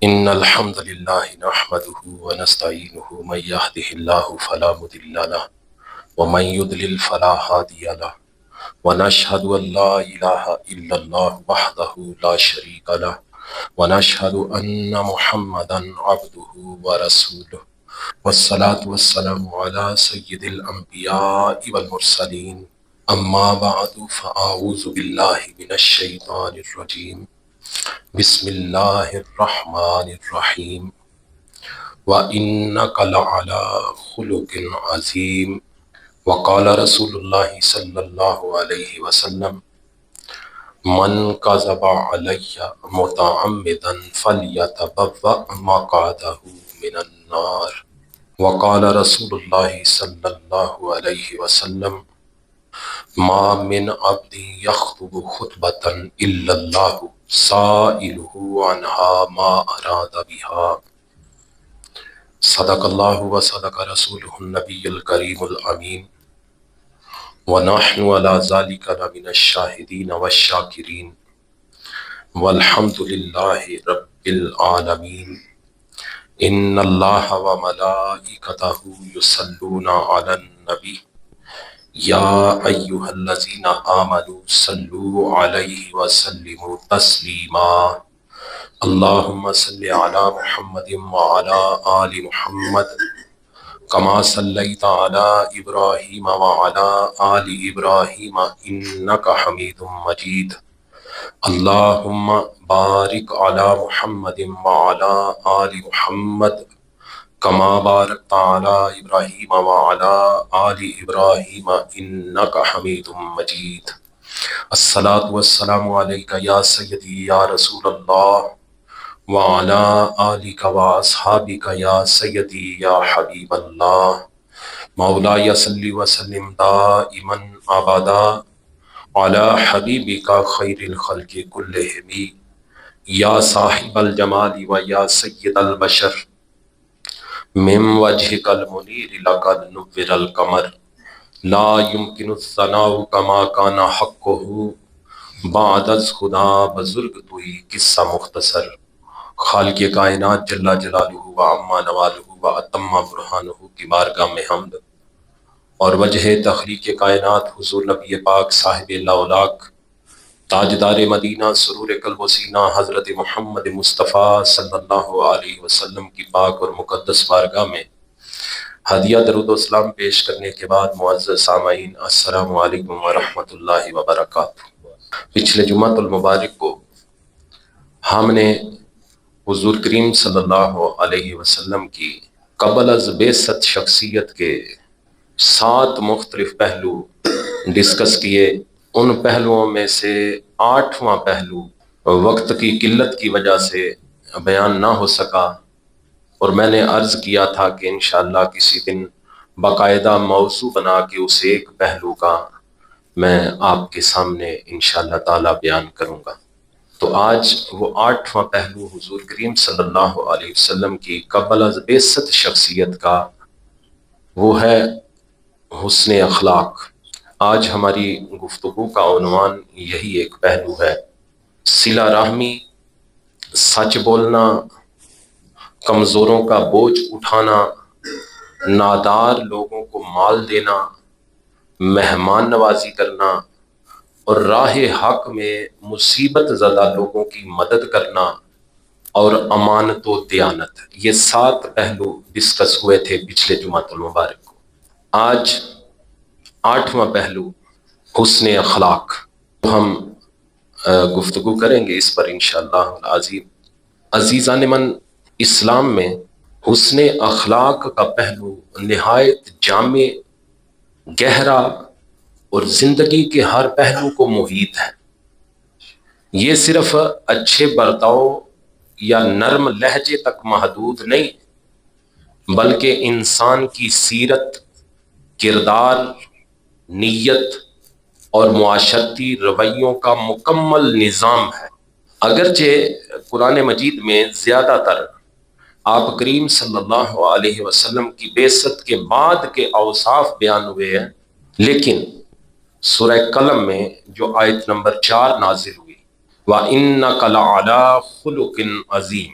إن الحمد لله نحمده ونستعينه من يهده الله فلا مضل له ومن يضلل فلا هادي له ونشهد أن لا إله إلا الله وحده لا شريك له ونشهد أن محمدا عبده ورسوله والصلاة والسلام على سيد الأنبياء والمرسلين أما بعد فأعوذ بالله من الشيطان الرجيم بسم الله الرحمن الرحيم وَإِنَّكَ لَعَلَى خُلُقٍ عَظِيمٍ وقال رسول الله صلى الله عليه وسلم من كذب علي متعمدا فليتبوأ مقعده من النار وقال رسول الله صلى الله عليه وسلم ما من عبد يخطب خطبة إلا الله سائله عنها ما أراد بها صدق اللہ و صدق رسولہ النبی الکریم الامین ونحن علی ذلک لمن الشاہدین والشاکرین والحمد للہ رب العالمین ان اللہ و ملائکتہ یصلون علی النبی یا ایہا الذین آمنوا صلوا علیہ وسلموا تسلیما اللہم صلی علی محمد وعلی آل محمد کما صلیت علی ابراہیم وعلی آل ابراہیم انک حمید مجید اللہم بارک علی محمد وعلی آل محمد کما بارکت علی ابراہیم وعلی آل ابراہیم انک حمید مجید الصلاۃ والسلام علیک یا سیدی یا رسول اللہ وعلى آلك وأصحابك يا سيدي يا حبيب الله مولاي صل وسلم دائما أبدا على حبيبك خير الخلق كلهم يا صاحب الجمال ويا سيد البشر من وجهك المنير لقد نور القمر لا يمكن الثناء كما كان حقه بعد از خدا بزرگ توئی قصہ مختصر خالق کائنات جل جلالہ و عما نوالہ و اتم برہانہ کی بارگاہ میں حمد اور وجہ تخلیق کائنات حضور نبی پاک صاحب لاولاک تاجدار مدینہ سرور قلب و سینہ حضرت محمد مصطفیٰ صلی اللہ علیہ وسلم کی پاک اور مقدس بارگاہ میں ہدیہ درود و سلام پیش کرنے کے بعد معزز سامعین السلام علیکم ورحمۃ اللہ وبرکاتہ۔ پچھلے جمعہ المبارک کو ہم نے حضور کریم صلی اللہ علیہ وسلم کی قبل از بعثت شخصیت کے 7 مختلف پہلو ڈسکس کیے۔ ان پہلوؤں میں سے 8واں پہلو وقت کی قلت کی وجہ سے بیان نہ ہو سکا، اور میں نے عرض کیا تھا کہ انشاءاللہ کسی دن باقاعدہ موضوع بنا کے اس ایک پہلو کا میں آپ کے سامنے انشاءاللہ تعالی بیان کروں گا۔ تو آج وہ 8واں پہلو حضور کریم صلی اللہ علیہ وسلم کی قبل از بعثت شخصیت کا، وہ ہے حسن اخلاق۔ آج ہماری گفتگو کا عنوان یہی ایک پہلو ہے۔ صلہ رحمی، سچ بولنا، کمزوروں کا بوجھ اٹھانا، نادار لوگوں کو مال دینا، مہمان نوازی کرنا اور راہ حق میں مصیبت زدہ لوگوں کی مدد کرنا اور امانت و دیانت، یہ 7 پہلو ڈسکس ہوئے تھے پچھلے جمعہ المبارک کو۔ آج 8واں پہلو حسن اخلاق، ہم گفتگو کریں گے اس پر انشاءاللہ العظیم۔ عزیزان من، اسلام میں حسن اخلاق کا پہلو نہایت جامع، گہرا اور زندگی کے ہر پہلو کو محیط ہے۔ یہ صرف اچھے برتاؤ یا نرم لہجے تک محدود نہیں، بلکہ انسان کی سیرت، کردار، نیت اور معاشرتی رویوں کا مکمل نظام ہے۔ اگرچہ قرآن مجید میں زیادہ تر آپ کریم صلی اللہ علیہ وسلم کی بعثت کے بعد کے اوصاف بیان ہوئے ہیں، لیکن سورہ قلم میں جو آیت نمبر 4 نازل ہوئی، وَإِنَّكَ لَعَلَىٰ خُلُقٍ عَظِيمٍ،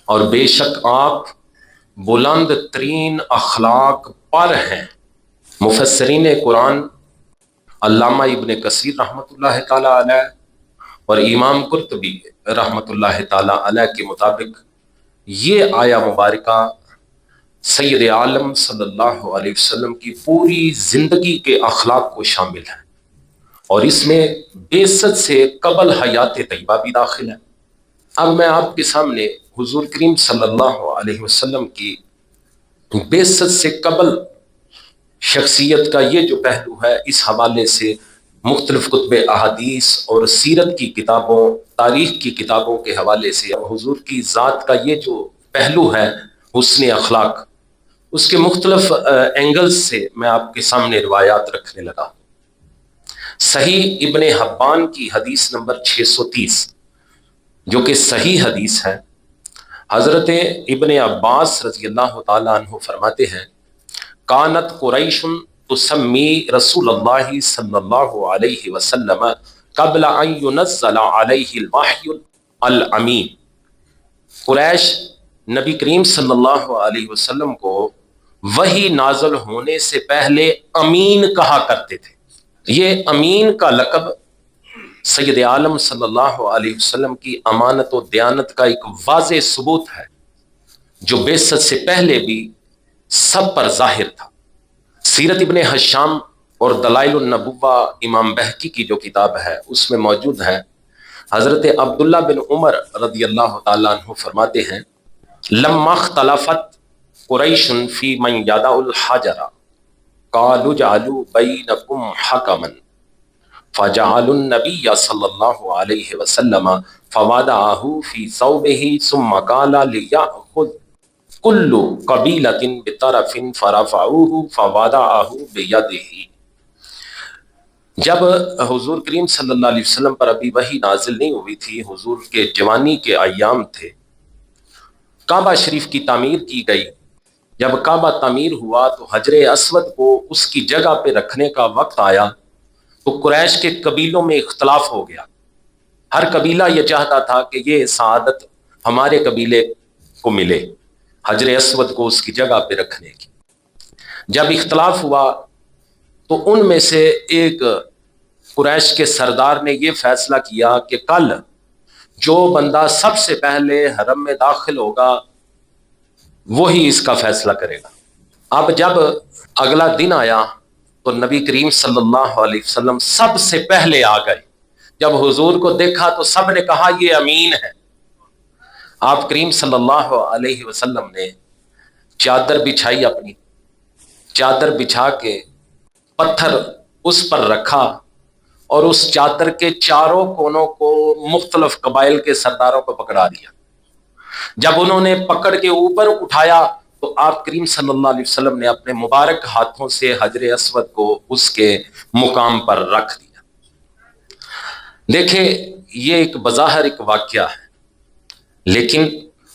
اور بے شک آپ بلند ترین اخلاق پر ہیں۔ مفسرین قرآن علامہ ابن کثیر رحمۃ اللہ تعالی علیہ اور امام قرطبی رحمۃ اللہ تعالی علیہ کے مطابق یہ آیہ مبارکہ سید عالم صلی اللہ علیہ وسلم کی پوری زندگی کے اخلاق کو شامل ہے، اور اس میں بعثت سے قبل حیات طیبہ بھی داخل ہے۔ اب میں آپ کے سامنے حضور کریم صلی اللہ علیہ وسلم کی بعثت سے قبل شخصیت کا یہ جو پہلو ہے، اس حوالے سے مختلف کتب احادیث اور سیرت کی کتابوں، تاریخ کی کتابوں کے حوالے سے حضور کی ذات کا یہ جو پہلو ہے حسن اخلاق، اس کے مختلف اینگلز سے میں آپ کے سامنے روایات رکھنے لگا۔ صحیح ابن حبان کی حدیث نمبر 630 جو کہ صحیح حدیث ہے، حضرت ابن عباس رضی اللہ تعالیٰ عنہ فرماتے ہیں کانت قریش تسمی رسول اللہ صلی اللہ علیہ وسلم قبل ان ينزل علیہ الوحی الامین۔ قریش نبی کریم صلی اللہ علیہ وسلم کو وحی نازل ہونے سے پہلے امین کہا کرتے تھے۔ یہ امین کا لقب سید عالم صلی اللہ علیہ وسلم کی امانت و دیانت کا ایک واضح ثبوت ہے جو بعثت سے پہلے بھی سب پر ظاہر تھا۔ سیرت ابن حشام اور دلائل النبوہ امام بہقی کی جو کتاب ہے اس میں موجود ہے، حضرت عبداللہ بن عمر رضی اللہ تعالیٰ عنہ فرماتے ہیں لما اختلفت قریش فی من یدع الحجر قالوا اجعلوا بینکم حکما فجعلوا النبی صلی اللہ علیہ وسلم فوضعہ فی ثوبہ ثم قال لیأخذ کل قبیلۃ بطرف فرفعوہ فوضعہ بیدہ۔ جب حضور کریم صلی اللہ علیہ وسلم پر ابھی وحی نازل نہیں ہوئی تھی، حضور کے جوانی کے ایام تھے، کعبہ شریف کی تعمیر کی گئی۔ جب کعبہ تعمیر ہوا تو حجر اسود کو اس کی جگہ پہ رکھنے کا وقت آیا تو قریش کے قبیلوں میں اختلاف ہو گیا۔ ہر قبیلہ یہ چاہتا تھا کہ یہ سعادت ہمارے قبیلے کو ملے، حجر اسود کو اس کی جگہ پہ رکھنے کی۔ جب اختلاف ہوا تو ان میں سے ایک قریش کے سردار نے یہ فیصلہ کیا کہ کل جو بندہ سب سے پہلے حرم میں داخل ہوگا وہی اس کا فیصلہ کرے گا۔ اب جب اگلا دن آیا تو نبی کریم صلی اللہ علیہ وسلم سب سے پہلے آ گئے۔ جب حضور کو دیکھا تو سب نے کہا یہ امین ہے۔ آپ کریم صلی اللہ علیہ وسلم نے چادر بچھائی، اپنی چادر بچھا کے پتھر اس پر رکھا اور اس چادر کے چاروں کونوں کو مختلف قبائل کے سرداروں کو پکڑا دیا۔ جب انہوں نے پکڑ کے اوپر اٹھایا تو آپ کریم صلی اللہ علیہ وسلم نے اپنے مبارک ہاتھوں سے حجر اسود کو اس کے مقام پر رکھ دیا۔ دیکھیں یہ ایک بظاہر ایک واقعہ ہے، لیکن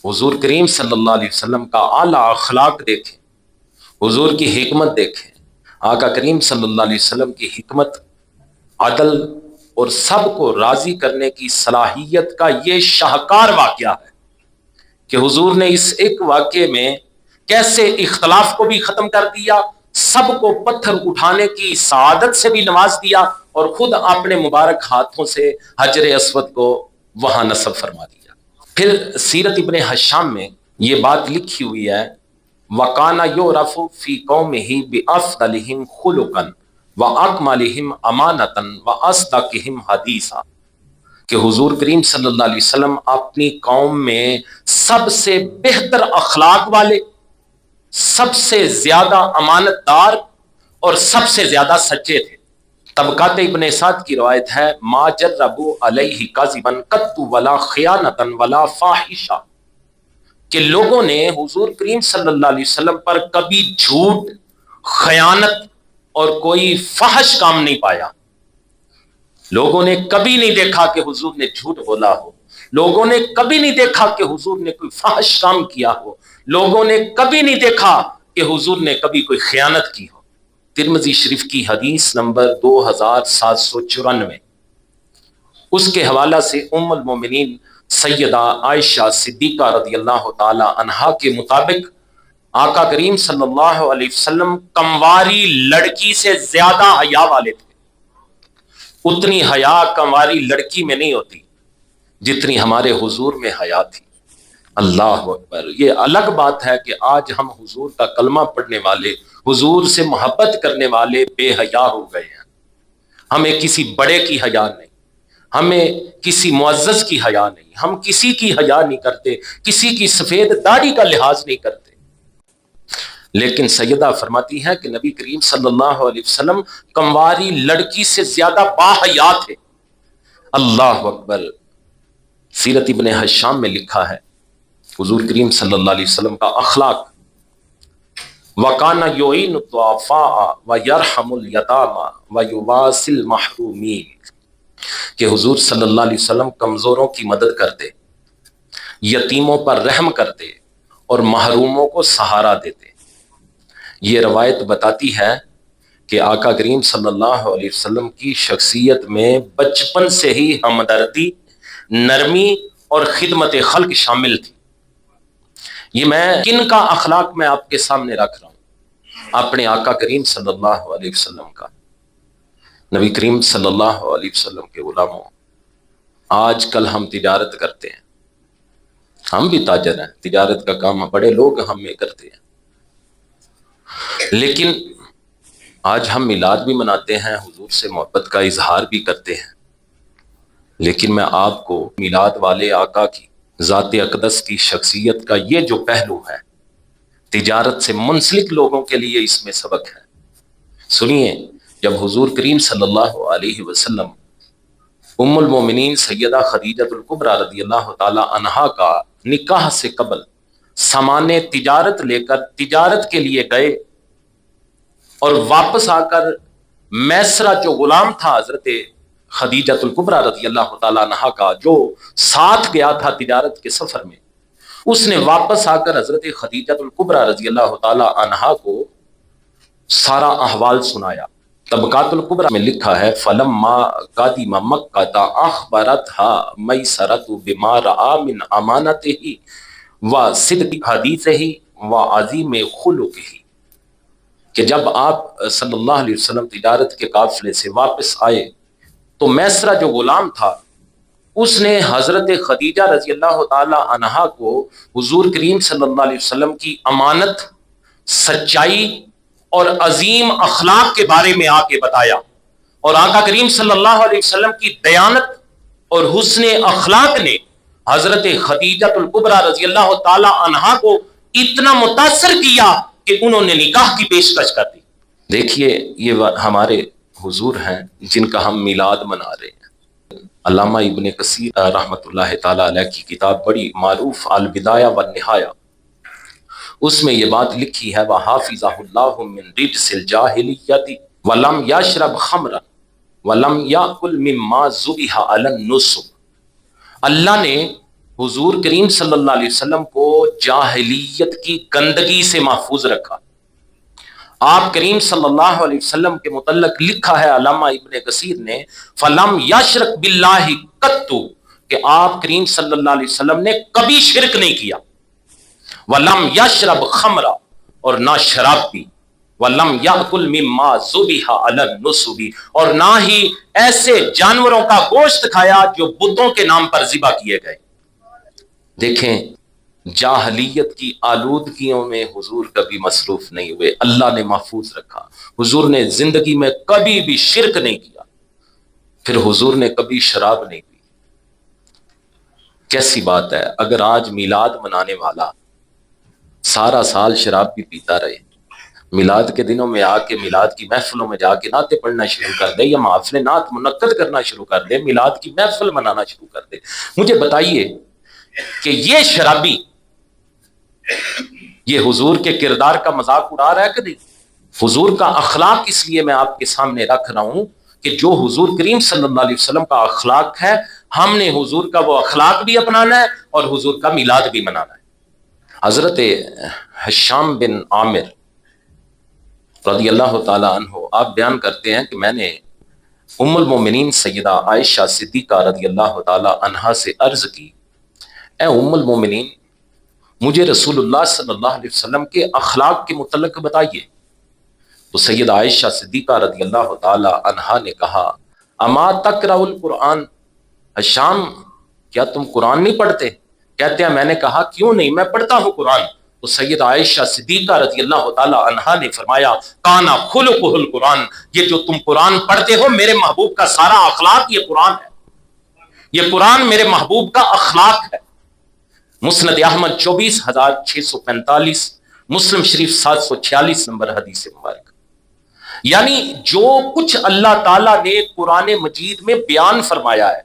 حضور کریم صلی اللہ علیہ وسلم کا اعلیٰ اخلاق دیکھیں، حضور کی حکمت دیکھیں۔ آقا کریم صلی اللہ علیہ وسلم کی حکمت، عدل اور سب کو راضی کرنے کی صلاحیت کا یہ شاہکار واقعہ ہے کہ حضور نے اس ایک واقعے میں کیسے اختلاف کو بھی ختم کر دیا، سب کو پتھر اٹھانے کی سعادت سے بھی نواز دیا اور خود اپنے مبارک ہاتھوں سے حجر اسود کو وہاں نصب فرما دیا۔ پھر سیرت ابن حشام میں یہ بات لکھی ہوئی ہے وَقَانَ يُعْرَفُ فِي قَوْمِهِ بِأَفْضَلِهِمْ خُلُقًا وَأَكْمَلِهِمْ أَمَانَةً وَأَصْدَقِهِمْ حَدِيثًا، کہ حضور کریم صلی اللہ علیہ وسلم اپنی قوم میں سب سے بہتر اخلاق والے، سب سے زیادہ امانت دار اور سب سے زیادہ سچے تھے۔ طبقات ابن سعد کی روایت ہے ما جربوا علیہ کاذبا قط ولا خیانتا ولا فاحشہ، کہ لوگوں نے حضور کریم صلی اللہ علیہ وسلم پر کبھی جھوٹ، خیانت اور کوئی فحش کام نہیں پایا۔ لوگوں نے کبھی نہیں دیکھا کہ حضور نے جھوٹ بولا ہو، لوگوں نے کبھی نہیں دیکھا کہ حضور نے کوئی فحش کام کیا ہو، لوگوں نے کبھی نہیں دیکھا کہ حضور نے کبھی کوئی خیانت کی ہو۔ ترمذی شریف کی حدیث نمبر 2794، اس کے حوالہ سے ام المومنین سیدہ عائشہ صدیقہ رضی اللہ تعالی عنہا کے مطابق آقا کریم صلی اللہ علیہ وسلم کمواری لڑکی سے زیادہ حیا والے تھے۔ اتنی حیا کمواری لڑکی میں نہیں ہوتی جتنی ہمارے حضور میں حیا تھی۔ اللہ اکبر۔ یہ الگ بات ہے کہ آج ہم حضور کا کلمہ پڑھنے والے، حضور سے محبت کرنے والے بے حیا ہو گئے ہیں۔ ہمیں کسی بڑے کی حیا نہیں، ہمیں کسی معزز کی حیا نہیں، ہم کسی کی حیا نہیں کرتے، کسی کی سفید داڑھی کا لحاظ نہیں کرتے۔ لیکن سیدہ فرماتی ہے کہ نبی کریم صلی اللہ علیہ وسلم کمواری لڑکی سے زیادہ باحیا تھے۔ اللہ اکبر۔ سیرت ابن ہشام میں لکھا ہے حضور کریم صلی اللہ علیہ وسلم کا اخلاق، وَكَانَ يُعِينُ الضُّعَفَاءَ وَيَرْحَمُ الْيَتَامَى وَيُوَاسِي الْمَحْرُومِينَ، کہ حضور صلی اللہ علیہ وسلم کمزوروں کی مدد کرتے، یتیموں پر رحم کرتے اور محروموں کو سہارا دیتے۔ یہ روایت بتاتی ہے کہ آقا کریم صلی اللہ علیہ وسلم کی شخصیت میں بچپن سے ہی ہمدردی، نرمی اور خدمت خلق شامل تھی۔ یہ میں کن کا اخلاق میں آپ کے سامنے رکھ رہا ہوں؟ اپنے آقا کریم صلی اللہ علیہ وسلم کا۔ نبی کریم صلی اللہ علیہ وسلم کے غلاموں، آج کل ہم تجارت کرتے ہیں، ہم بھی تاجر ہیں، تجارت کا کام بڑے لوگ ہم میں کرتے ہیں، لیکن آج ہم میلاد بھی مناتے ہیں، حضور سے محبت کا اظہار بھی کرتے ہیں، لیکن میں آپ کو میلاد والے آقا کی ذات اقدس کی شخصیت کا یہ جو پہلو ہے، تجارت سے منسلک لوگوں کے لیے اس میں سبق ہے۔ سنیے، جب حضور کریم صلی اللہ علیہ وسلم ام المومنین سیدہ خدیجہ الکبریٰ رضی اللہ تعالی عنہا کا نکاح سے قبل سامان تجارت لے کر تجارت کے لیے گئے اور واپس آ کر میسرہ جو غلام تھا حضرت خدیجہ الکبریٰ رضی اللہ تعالیٰ عنہا کا، جو ساتھ گیا تھا تجارت کے سفر میں، اس نے واپس آ کر حضرت خدیجہ الکبریٰ رضی اللہ تعالیٰ عنہا کو سارا احوال سنایا۔ طبقات الکبریٰ میں لکھا ہے فَلَمَّا قَدِمَ مَكَّةَ أَخْبَرَتْهَا مَيْسَرَةُ بِمَا رَأَىٰ مِنْ أَمَانَتِهِ وَصِدْقِ حَدِيثِهِ وَعَظِيمِ خُلُقِهِ، کہ جب آپ صلی اللہ علیہ وسلم تجارت کے قافلے سے واپس آئے تو میسرہ جو غلام تھا اس نے حضرت خدیجہ رضی اللہ تعالی عنہا کو حضور کریم صلی اللہ علیہ وسلم کی امانت، سچائی اور عظیم اخلاق کے بارے میں آ کے بتایا، اور آقا کریم صلی اللہ علیہ وسلم کی دیانت اور حسن اخلاق نے حضرت خدیجہ الکبریٰ رضی اللہ تعالی عنہا کو اتنا متاثر کیا کہ انہوں نے نکاح کی پیشکش کر دی۔ دیکھیے، یہ ہمارے حضور ہیں جن کا ہم میلاد منا رہے ہیں۔ علامہ ابن کثیر رحمۃ اللہ تعالی علیہ کی کتاب بڑی معروف البدایہ والنہایہ، اس میں یہ بات لکھی ہے وَحَافِظَهُ اللَّهُ مِنْ رِجْسِ الْجَاهِلِيَّةِ وَلَمْ يَشْرَبْ خَمْرًا وَلَمْ يَأْكُلْ مِمَّا ذُبِحَ عَلَى النُّصُبِ، اللہ نے حضور کریم صلی اللہ علیہ وسلم کو جاہلیت کی گندگی سے محفوظ رکھا۔ آپ کریم صلی اللہ علیہ وسلم کے متعلق لکھا ہے علامہ ابن کثیر نے فَلَمْ يَشْرَكْ بِاللَّهِ قَطُّ، کہ آپ کریم صلی اللہ علیہ وسلم نے کبھی شرک نہیں کیا، وَلَمْ يَشْرَبْ خَمْرًا، اور نہ شراب پی، وَلَمْ يَأْكُلْ مِمَّا ذُبِحَ عَلَى النُّصُبِ، اور نہ ہی ایسے جانوروں کا گوشت کھایا جو بتوں کے نام پر ذبح کیے گئے۔ دیکھیں، جاہلیت کی آلودگیوں میں حضور کبھی مصروف نہیں ہوئے، اللہ نے محفوظ رکھا۔ حضور نے زندگی میں کبھی بھی شرک نہیں کیا، پھر حضور نے کبھی شراب نہیں پی۔ کیسی بات ہے، اگر آج میلاد منانے والا سارا سال شراب بھی پیتا رہے، میلاد کے دنوں میں آ کے میلاد کی محفلوں میں جا کے نعتیں پڑھنا شروع کر دے یا محافل نعت منعقد کرنا شروع کر دے، میلاد کی محفل منانا شروع کر دے، مجھے بتائیے کہ یہ شرابی یہ حضور کے کردار کا مذاق اڑا رہا ہے کہ نہیں؟ حضور کا اخلاق اس لیے میں آپ کے سامنے رکھ رہا ہوں کہ جو حضور کریم صلی اللہ علیہ وسلم کا اخلاق ہے، ہم نے حضور کا وہ اخلاق بھی اپنانا ہے اور حضور کا میلاد بھی منانا ہے۔ حضرت ہشام بن عامر رضی اللہ تعالی عنہ آپ بیان کرتے ہیں کہ میں نے ام المومنین سیدہ عائشہ صدیقہ رضی اللہ تعالی عنہا سے عرض کی اے ام المومنین، مجھے رسول اللہ صلی اللہ علیہ وسلم کے اخلاق کے متعلق بتائیے۔ تو سید عائشہ صدیقہ رضی اللہ تعالی عنہا نے کہا اما تقرأ القرآن، شام کیا تم قرآن نہیں پڑھتے؟ کہتے ہیں میں نے کہا کیوں نہیں، میں پڑھتا ہوں قرآن۔ تو سید عائشہ صدیقہ رضی اللہ تعالی عنہا نے فرمایا کانا خلقہ القرآن، یہ جو تم قرآن پڑھتے ہو میرے محبوب کا سارا اخلاق یہ قرآن ہے، یہ قرآن میرے محبوب کا اخلاق ہے۔ مسند احمد 24,645، مسلم شریف 746 نمبر حدیث مبارک۔ یعنی جو کچھ اللہ تعالیٰ نے قرآن مجید میں بیان فرمایا ہے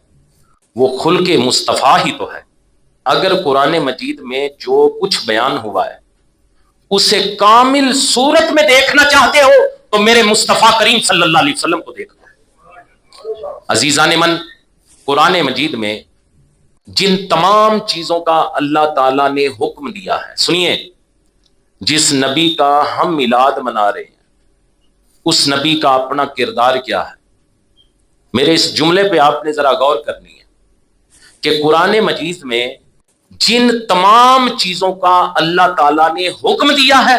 وہ خلق مصطفیٰ ہی تو ہے۔ اگر قرآن مجید میں جو کچھ بیان ہوا ہے اسے کامل صورت میں دیکھنا چاہتے ہو تو میرے مصطفیٰ کریم صلی اللہ علیہ وسلم کو دیکھو۔ عزیزان من، قرآن مجید میں جن تمام چیزوں کا اللہ تعالیٰ نے حکم دیا ہے، سنیے، جس نبی کا ہم میلاد منا رہے ہیں اس نبی کا اپنا کردار کیا ہے؟ میرے اس جملے پہ آپ نے ذرا غور کرنی ہے کہ قرآن مجید میں جن تمام چیزوں کا اللہ تعالیٰ نے حکم دیا ہے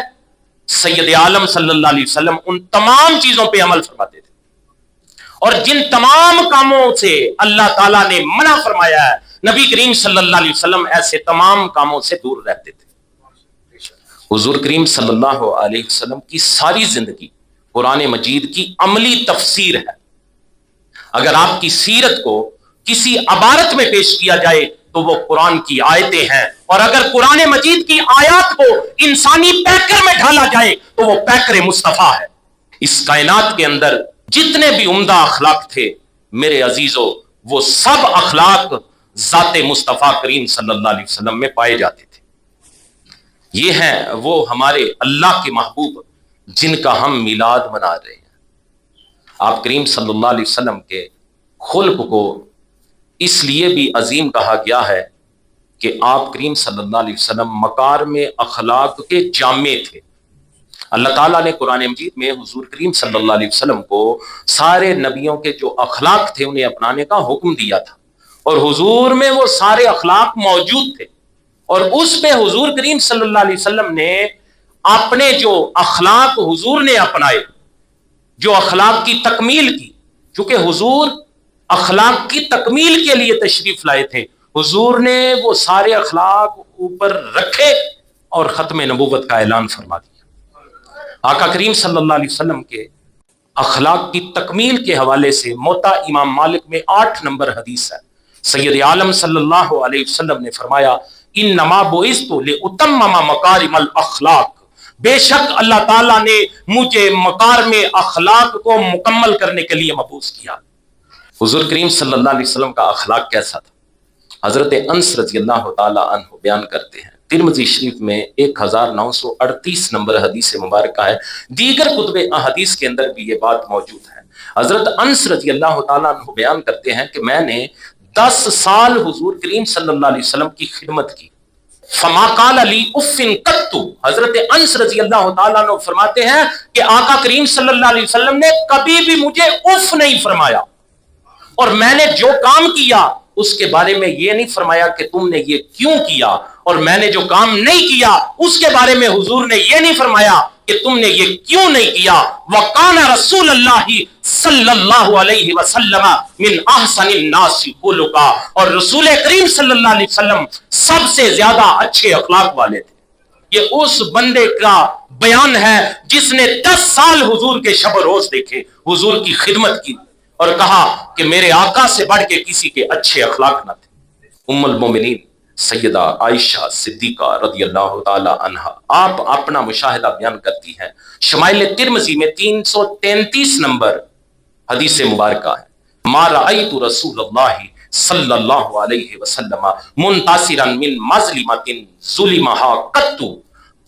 سید عالم صلی اللہ علیہ وسلم ان تمام چیزوں پہ عمل فرماتے تھے، اور جن تمام کاموں سے اللہ تعالیٰ نے منع فرمایا ہے نبی کریم صلی اللہ علیہ وسلم ایسے تمام کاموں سے دور رہتے تھے۔ حضور کریم صلی اللہ علیہ وسلم کی ساری زندگی قرآن مجید کی عملی تفسیر ہے۔ اگر آپ کی سیرت کو کسی عبارت میں پیش کیا جائے تو وہ قرآن کی آیتیں ہیں، اور اگر قرآن مجید کی آیات کو انسانی پیکر میں ڈھالا جائے تو وہ پیکر مصطفیٰ ہے۔ اس کائنات کے اندر جتنے بھی عمدہ اخلاق تھے میرے عزیزو، وہ سب اخلاق ذات مصطفیٰ کریم صلی اللہ علیہ وسلم میں پائے جاتے تھے۔ یہ ہیں وہ ہمارے اللہ کے محبوب جن کا ہم میلاد منا رہے ہیں۔ آپ کریم صلی اللہ علیہ وسلم کے خلق کو اس لیے بھی عظیم کہا گیا ہے کہ آپ کریم صلی اللہ علیہ وسلم مکارم اخلاق کے جامع تھے۔ اللہ تعالیٰ نے قرآن مجید میں حضور کریم صلی اللہ علیہ وسلم کو سارے نبیوں کے جو اخلاق تھے انہیں اپنانے کا حکم دیا تھا، اور حضور میں وہ سارے اخلاق موجود تھے، اور اس پہ حضور کریم صلی اللہ علیہ وسلم نے اپنے جو اخلاق حضور نے اپنائے، جو اخلاق کی تکمیل کی، چونکہ حضور اخلاق کی تکمیل کے لیے تشریف لائے تھے، حضور نے وہ سارے اخلاق اوپر رکھے اور ختم نبوت کا اعلان فرما دیا۔ آقا کریم صلی اللہ علیہ وسلم کے اخلاق کی تکمیل کے حوالے سے موطا امام مالک میں 8 نمبر حدیث ہے۔ سید عالم صلی اللہ علیہ وسلم نے فرمایا انما بعثت لاتمم مکارم الاخلاق، بے شک اللہ تعالیٰ نے مجھے مکارم اخلاق کو مکمل کرنے کے لیے مبعوث کیا۔ حضور کریم صلی اللہ علیہ وسلم کا اخلاق کیسا تھا؟ حضرت انس رضی اللہ تعالی عنہ بیان کرتے ہیں، ترمذی شریف میں 1938 نمبر حدیث مبارکہ ہے، دیگر کتب احادیث کے اندر بھی یہ بات موجود ہے۔ حضرت انس رضی اللہ تعالیٰ عنہ بیان کرتے ہیں کہ میں نے 10 سال حضور کریم صلی اللہ علیہ وسلم کی خدمت کی، فما قال لی اف قط، حضرت انس رضی اللہ تعالیٰ عنہ فرماتے ہیں کہ آقا کریم صلی اللہ علیہ وسلم نے کبھی بھی مجھے اف نہیں فرمایا، اور میں نے جو کام کیا اس کے بارے میں یہ نہیں فرمایا کہ تم نے یہ کیوں کیا، اور میں نے جو کام نہیں کیا اس کے بارے میں حضور نے یہ نہیں فرمایا کہ تم نے یہ کیوں نہیں کیا۔ وَقَانَ رَسُولَ اللَّهِ صلی اللہ علیہ وسلم من احسن الناس خلقا، اور رسول کریم صلی اللہ علیہ وسلم سب سے زیادہ اچھے اخلاق والے تھے۔ یہ اس بندے کا بیان ہے جس نے 10 سال حضور کے شب و روز دیکھے، حضور کی خدمت کی، اور کہا کہ میرے آقا سے بڑھ کے کسی کے اچھے اخلاق نہ تھے۔ ام المومنین سیدہ عائشہ صدیقہ رضی اللہ تعالی عنہا آپ اپنا مشاہدہ بیان کرتی ہیں، شمائل ترمذی میں 333 نمبر حدیث مبارکہ ہے، ما رأیت رسول اللہ صلی اللہ علیہ وسلم منتصرا من مظلمۃ ظلمها قط۔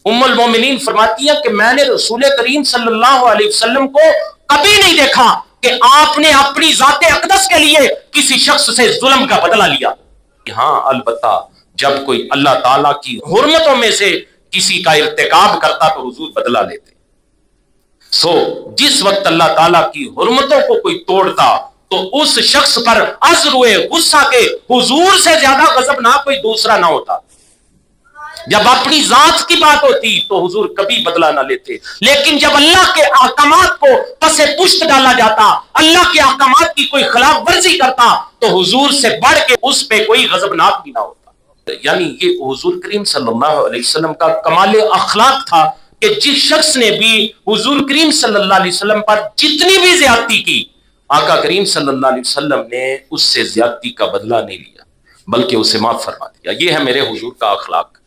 ام المومنین فرماتی ہیں کہ میں نے رسول کریم صلی اللہ علیہ وسلم کو کبھی نہیں دیکھا کہ آپ نے اپنی ذات اقدس کے لیے کسی شخص سے ظلم کا بدلہ لیا۔ ہاں البتہ جب کوئی اللہ تعالیٰ کی حرمتوں میں سے کسی کا ارتکاب کرتا تو حضور بدلہ لیتے۔ جس وقت اللہ تعالیٰ کی حرمتوں کو کوئی توڑتا تو اس شخص پر ازروئے غصہ کے حضور سے زیادہ غضبناک کوئی دوسرا نہ ہوتا۔ جب اپنی ذات کی بات ہوتی تو حضور کبھی بدلہ نہ لیتے، لیکن جب اللہ کے احکامات کو پس پشت ڈالا جاتا، اللہ کے احکامات کی کوئی خلاف ورزی کرتا، تو حضور سے بڑھ کے اس پہ کوئی غضبناک بھی نہ ہوتا۔ یعنی یہ حضور کریم صلی اللہ علیہ وسلم کا کمال اخلاق تھا کہ جس شخص نے بھی حضور کریم صلی اللہ علیہ وسلم پر جتنی بھی زیادتی کی، آقا کریم صلی اللہ علیہ وسلم نے اس سے زیادتی کا بدلہ نہیں لیا بلکہ اسے معاف فرما دیا۔ یہ ہے میرے حضور کا اخلاق،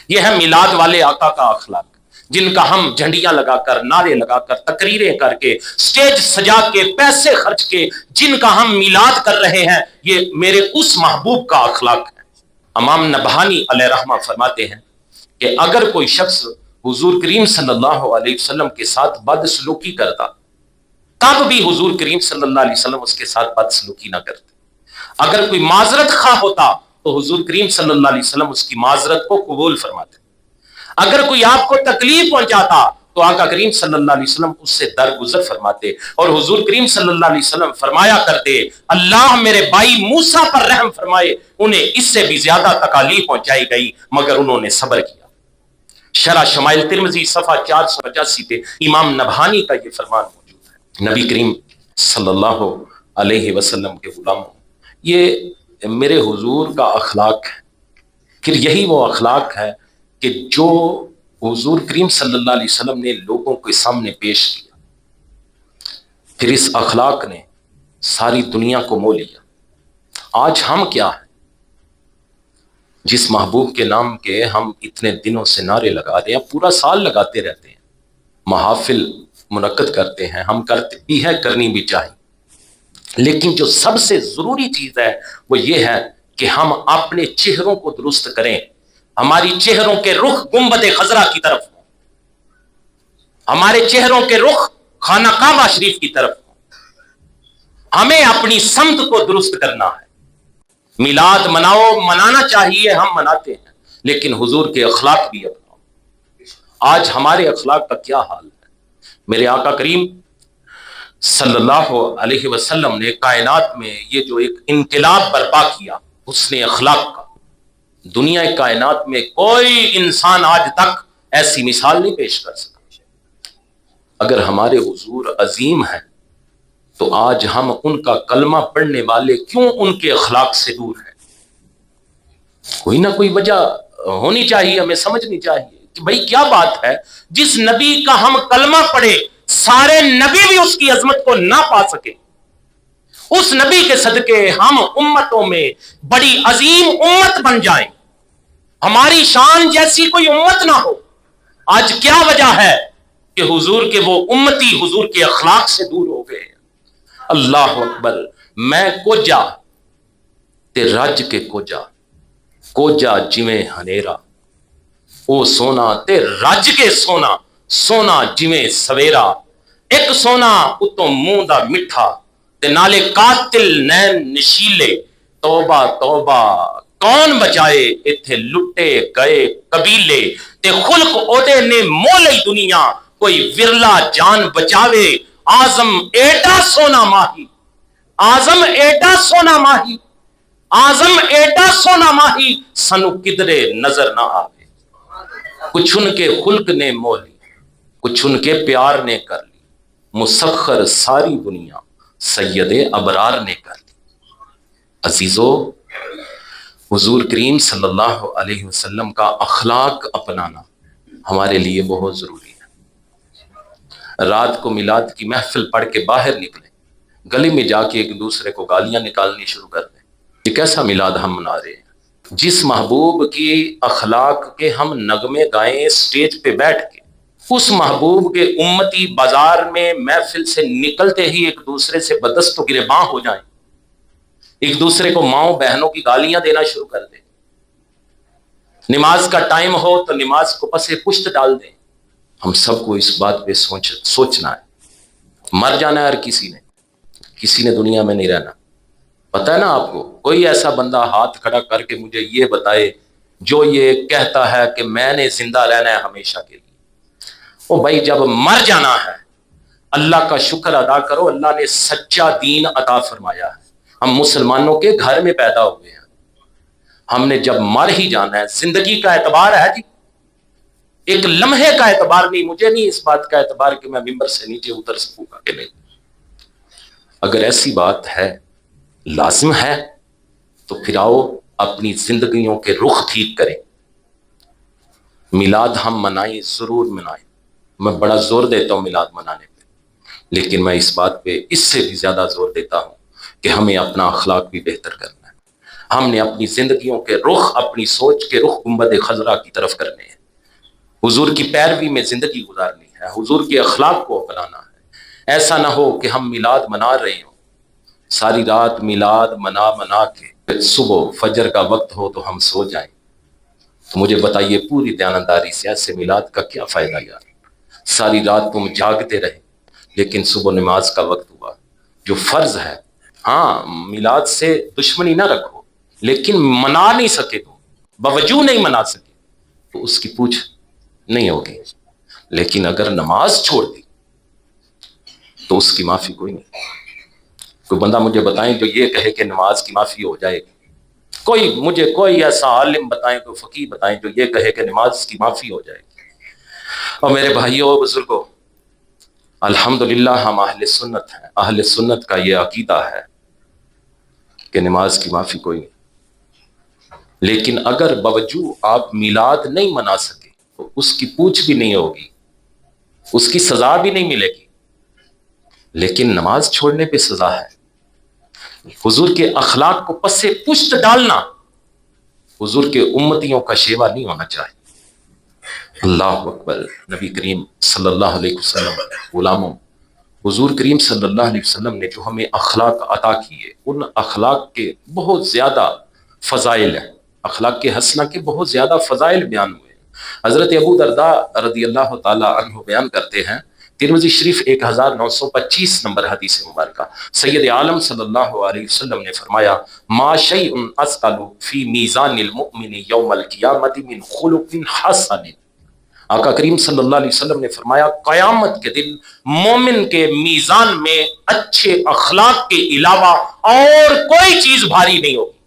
یہ ہے میلاد والے آقا کا اخلاق، جن کا ہم جھنڈیاں لگا کر، نعرے لگا کر، تقریریں کر کے، سٹیج سجا کے، پیسے خرچ کے جن کا ہم میلاد کر رہے ہیں، یہ میرے اس محبوب کا اخلاق ہے۔ امام نبہانی علیہ رحمہ فرماتے ہیں کہ اگر کوئی شخص حضور کریم صلی اللہ علیہ وسلم کے ساتھ بد سلوکی کرتا، تب بھی حضور کریم صلی اللہ علیہ وسلم اس کے ساتھ بد سلوکی نہ کرتے۔ اگر کوئی معذرت خواہ ہوتا تو حضور کریم صلی اللہ علیہ وسلم اس کی معذرت کو قبول فرماتے۔ اگر کوئی آپ کو تکلیف پہنچاتا تو آقا کریم صلی اللہ علیہ وسلم اس سے درگزر فرماتے، اور حضور کریم صلی اللہ علیہ وسلم فرمایا کرتے، اللہ میرے بھائی موسیٰ پر رحم فرمائے، انہیں اس سے بھی زیادہ تکالیف پہنچائی گئی مگر انہوں نے صبر کیا۔ شرح شمائل ترمذی صفحہ 485 پہ امام نبہانی کا یہ فرمان موجود ہے۔ نبی کریم صلی اللہ علیہ وسلم کے غلاموں، یہ میرے حضور کا اخلاق ہے۔ پھر یہی وہ اخلاق ہے کہ جو حضور کریم صلی اللہ علیہ وسلم نے لوگوں کے سامنے پیش کیا، پھر اس اخلاق نے ساری دنیا کو مو لیا۔ آج ہم کیا ہیں؟ جس محبوب کے نام کے ہم اتنے دنوں سے نعرے لگا رہے ہیں، پورا سال لگاتے رہتے ہیں، محافل منعقد کرتے ہیں، ہم کرتے بھی ہیں، کرنی بھی چاہیے، لیکن جو سب سے ضروری چیز ہے وہ یہ ہے کہ ہم اپنے چہروں کو درست کریں، ہماری چہروں کے رخ گنبد خضرا کی طرف ہوں، ہمارے چہروں کے رخ خانہ کعبہ شریف کی طرف ہوں، ہمیں اپنی سمت کو درست کرنا ہے۔ میلاد مناؤ، منانا چاہیے، ہم مناتے ہیں، لیکن حضور کے اخلاق بھی اپناؤ۔ آج ہمارے اخلاق کا کیا حال ہے؟ میرے آقا کریم صلی اللہ علیہ وسلم نے کائنات میں یہ جو ایک انقلاب برپا کیا حسن اخلاق کا، دنیا کائنات میں کوئی انسان آج تک ایسی مثال نہیں پیش کر سکا۔ اگر ہمارے حضور عظیم ہیں تو آج ہم ان کا کلمہ پڑھنے والے کیوں ان کے اخلاق سے دور ہیں؟ کوئی نہ کوئی وجہ ہونی چاہیے، ہمیں سمجھنی چاہیے کہ بھئی کیا بات ہے جس نبی کا ہم کلمہ پڑھے سارے نبی بھی اس کی عظمت کو نہ پا سکے، اس نبی کے صدقے ہم امتوں میں بڑی عظیم امت بن جائیں، ہماری شان جیسی کوئی امت نہ ہو۔ آج کیا وجہ ہے کہ حضور کے وہ امتی حضور کے اخلاق سے دور ہو گئے۔ اللہ اکبر۔ میں کوجا تے رج کے کوجا جویں ہنیرا، او سونا تے رج کے سونا، سونا جویں سویرا، ایک سونا اتوں منہ دا مٹھا تے نالے قاتل نین نشیلے، توبہ توبہ کون بچائے ایتھے لٹے گئے قبیلے، تے خلق اودے نے مولئی دنیا کوئی ورلا جان بچاوے، آزم ایڈا سونا ماہی، آزم ایڈا سونا ماہی، آزم ایڈا سونا ماہی، سنو کدرے نظر نہ آوے۔ کچھ ان کے خلق نے مولی، کچھ ان کے پیار نے کر لی، مسخر ساری دنیا سید ابرار نے کر لی۔ عزیزو، حضور کریم صلی اللہ علیہ وسلم کا اخلاق اپنانا ہمارے لیے بہت ضروری ہے۔ رات کو میلاد کی محفل پڑھ کے باہر نکلیں، گلی میں جا کے ایک دوسرے کو گالیاں نکالنی شروع کر دیں۔ یہ کیسا میلاد ہم منا رہے ہیں؟ جس محبوب کی اخلاق کے ہم نغمے گائیں سٹیج پہ بیٹھ کے، اس محبوب کے امتی بازار میں محفل سے نکلتے ہی ایک دوسرے سے بدست و گریباں ہو جائیں، ایک دوسرے کو ماؤں بہنوں کی گالیاں دینا شروع کر دیں، نماز کا ٹائم ہو تو نماز کو پسے پشت ڈال دیں۔ ہم سب کو اس بات پہ سوچنا ہے، مر جانا ہے ہر کسی نے دنیا میں نہیں رہنا۔ پتہ ہے نا آپ کو، کوئی ایسا بندہ ہاتھ کھڑا کر کے مجھے یہ بتائے جو یہ کہتا ہے کہ میں نے زندہ رہنا ہے ہمیشہ کے لیے۔ او بھائی، جب مر جانا ہے اللہ کا شکر ادا کرو، اللہ نے سچا دین عطا فرمایا ہے۔ ہم مسلمانوں کے گھر میں پیدا ہوئے ہیں، ہم نے جب مر ہی جانا ہے۔ زندگی کا اعتبار ہے جی، ایک لمحے کا اعتبار نہیں۔ مجھے نہیں اس بات کا اعتبار کہ میں ممبر سے نیچے اتر سکوں گا کہ نہیں۔ اگر ایسی بات ہے، لازم ہے، تو پھر آؤ اپنی زندگیوں کے رخ ٹھیک کریں۔ میلاد ہم منائیں، ضرور منائیں، میں بڑا زور دیتا ہوں میلاد منانے پہ، لیکن میں اس بات پہ اس سے بھی زیادہ زور دیتا ہوں کہ ہمیں اپنا اخلاق بھی بہتر کرنا ہے۔ ہم نے اپنی زندگیوں کے رخ، اپنی سوچ کے رخ گنبد خضرا کی طرف کرنے ہیں، حضور کی پیروی میں زندگی گزارنی ہے، حضور کے اخلاق کو اپنانا ہے۔ ایسا نہ ہو کہ ہم میلاد منا رہے ہوں، ساری رات میلاد منا کے صبح فجر کا وقت ہو تو ہم سو جائیں۔ تو مجھے بتائیے پوری دیانتداری سے ایسے میلاد کا کیا فائدہ یار؟ ساری رات تم جاگتے رہے، لیکن صبح نماز کا وقت ہوا جو فرض ہے۔ ہاں میلاد سے دشمنی نہ رکھو، لیکن منا نہیں سکے تو، باوجود نہیں منا سکے تو اس کی پوچھ نہیں ہوگی۔ لیکن اگر نماز چھوڑ دی تو اس کی معافی کوئی نہیں۔ کوئی بندہ مجھے بتائیں جو یہ کہے کہ نماز کی معافی ہو جائے گی، مجھے کوئی ایسا عالم بتائیں، کوئی فقیہ بتائیں جو یہ کہے کہ نماز کی معافی ہو جائے گی۔ اور میرے بھائیوں اور بزرگوں، الحمدللہ ہم اہل سنت ہیں، اہل سنت کا یہ عقیدہ ہے کہ نماز کی معافی کوئی نہیں۔ لیکن اگر باوجود آپ میلاد نہیں منا سکے تو اس کی پوچھ بھی نہیں ہوگی، اس کی سزا بھی نہیں ملے گی، لیکن نماز چھوڑنے پہ سزا ہے۔ حضور کے اخلاق کو پس پشت ڈالنا حضور کے امتیوں کا شیوا نہیں ہونا چاہیے۔ اللہ اکبر۔ نبی کریم صلی اللہ علیہ وسلم، غلاموں، حضور کریم صلی اللہ علیہ وسلم نے جو ہمیں اخلاق عطا کیے، ان اخلاق کے بہت زیادہ فضائل ہیں، اخلاق کے حسنہ کے بہت زیادہ فضائل بیان ہوئے ہیں۔ حضرت ابو درداء رضی اللہ تعالی عنہ بیان کرتے ہیں، ترمذی شریف 1925 نمبر حدیث مبارکہ، سید عالم صلی اللہ علیہ وسلم نے فرمایا، ما شیء اثقل فی میزان المؤمن یوم القیامۃ من خلق حسن۔ آقا کریم صلی اللہ علیہ وسلم نے فرمایا قیامت کے دن مومن کے میزان میں اچھے اخلاق کے علاوہ اور کوئی چیز بھاری نہیں ہوگی۔